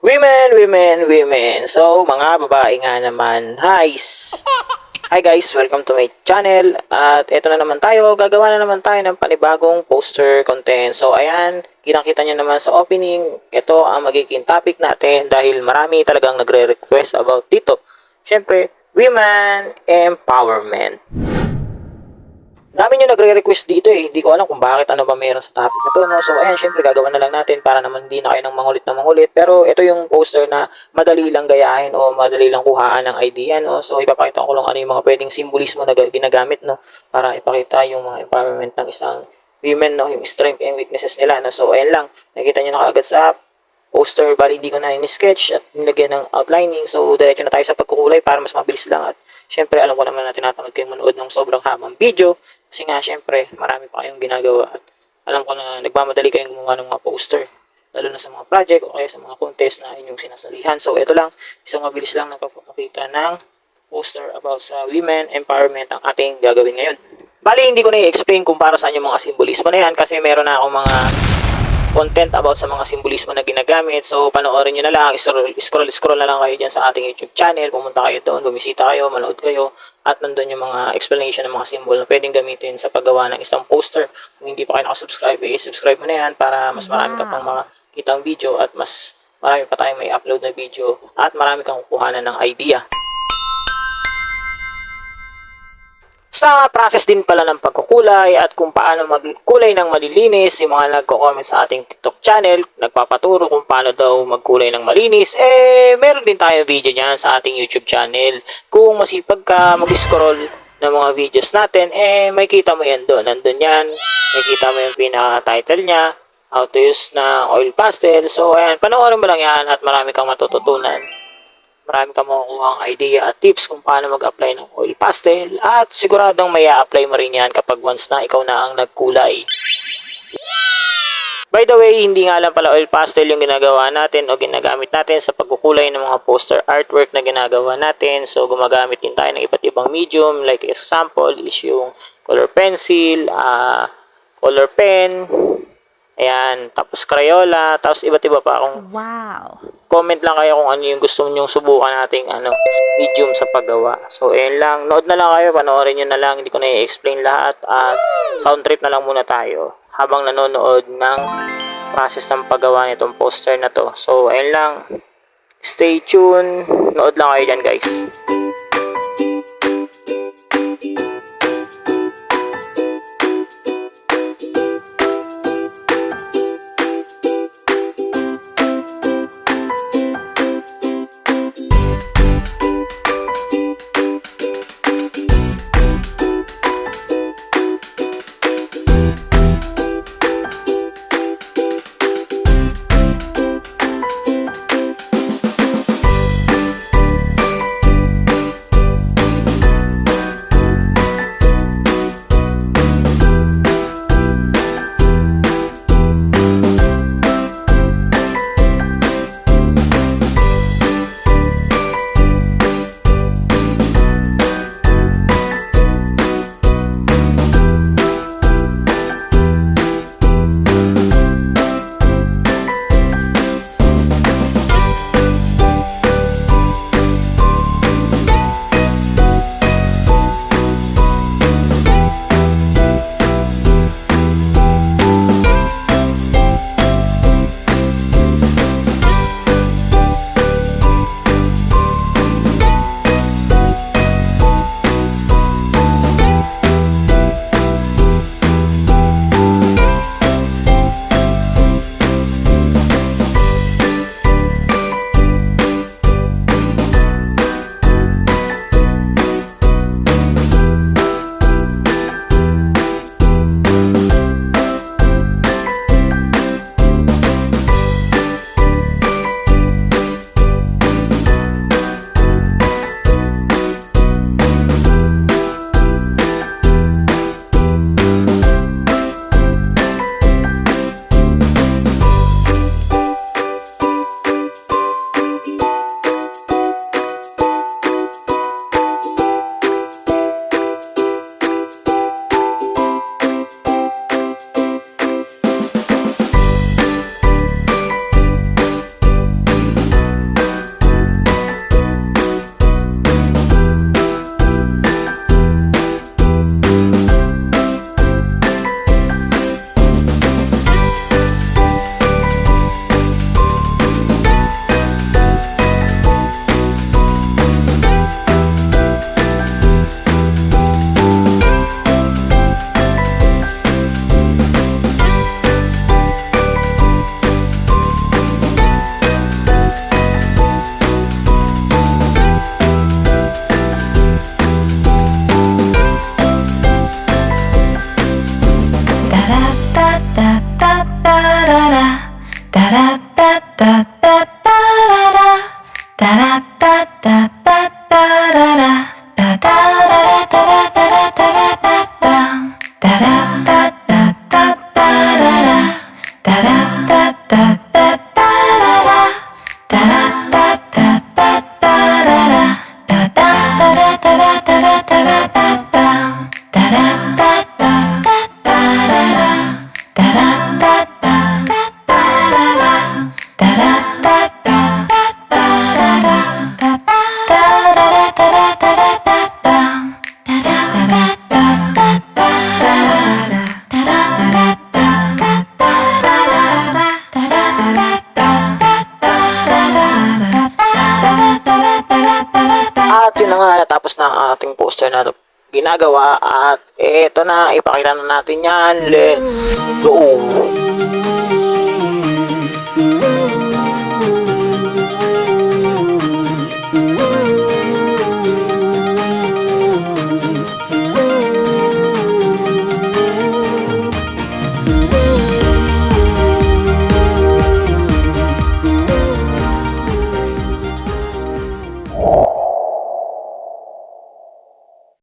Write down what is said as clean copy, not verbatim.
Women. So, mga babae nga naman. Hi guys, welcome to my channel. At eto na naman tayo, gagawa na naman tayo ng panibagong poster content. So, ayan, kitang-kita nyo naman sa opening. Ito ang magiging topic natin dahil marami talagang nagre-request about dito. Siyempre, women empowerment. Dami nyo nagre-request dito eh. Hindi ko alam kung bakit, ano ba meron sa topic na to, no? So, ayan, syempre gagawa na lang natin para naman hindi na kayo ng mangulit na mangulit. Pero ito yung poster na madali lang gayahin o madali lang kuhaan ng idea, no? So, ipapakita ko lang ano yung mga pwedeng simbolismo na ginagamit, no? Para ipakita yung mga empowerment ng isang women, no? Yung strength and weaknesses nila, no? So, ayan lang. Nakikita nyo na kaagad sa poster, bali hindi ko na in-sketch at nilagyan ng outlining. So, diretso na tayo sa pagkukulay para mas mabilis lang. At syempre, alam ko naman na tinatamad kayong manood ng sobrang habang video. Kasi nga, syempre, marami pa kayong ginagawa. At alam ko na nagmamadali kayong gumawa ng mga poster. Lalo na sa mga project o kaya sa mga contest na inyong sinasalihan. So, ito lang. Isang mabilis lang na pagpapakita ng poster about sa women empowerment ang ating gagawin ngayon. Bali, hindi ko na i-explain kung para saan yung mga simbolismo na yan kasi meron na akong mga content about sa mga simbolismo na ginagamit. So, panoorin nyo na lang. Scroll na lang kayo dyan sa ating YouTube channel. Pumunta kayo doon, bumisita kayo, manood kayo. At nandun yung mga explanation ng mga symbol na pwedeng gamitin sa paggawa ng isang poster. Kung hindi pa kayo nakasubscribe, subscribe mo na yan para mas marami ka pang makitang video at mas marami pa tayong may upload na video at marami kang kukuhanan ng idea. Sa process din pala ng pagkukulay at kung paano magkulay ng malilinis, yung mga nagko-comment sa ating TikTok channel, nagpapaturo kung paano daw magkulay ng malinis, meron din tayo video niyan sa ating YouTube channel. Kung masipag ka mag-scroll ng mga videos natin, may kita mo yan doon. Nandun yan, may kita mo yung pinaka-title niya, how to use na oil pastel. So, ayan, panoorin mo lang yan at marami kang matututunan. Marami kang makukuha ang idea at tips kung paano mag-apply ng oil pastel at siguradong may a-apply mo rin yan kapag once na ikaw na ang nagkulay. By the way, hindi nga lang pala oil pastel yung ginagawa natin o ginagamit natin sa pagkukulay ng mga poster artwork na ginagawa natin. So, gumagamit din tayo ng iba't ibang medium. Like example is yung color pencil, color pen, ayan, tapos Crayola, tapos iba't iba pa akong comment lang kayo kung ano yung gusto nyong subukan nating medium sa paggawa. So, ayan lang. Nood na lang kayo. Panoorin nyo na lang. Hindi ko na i-explain lahat. At sound trip na lang muna tayo habang nanonood ng process ng paggawa nitong poster na to. So, ayan lang. Stay tuned. Nood lang kayo dyan, guys. At yun na nga, natapos na ang ating poster na ginagawa. At eto na, ipakita na natin yan. Let's go! Oh.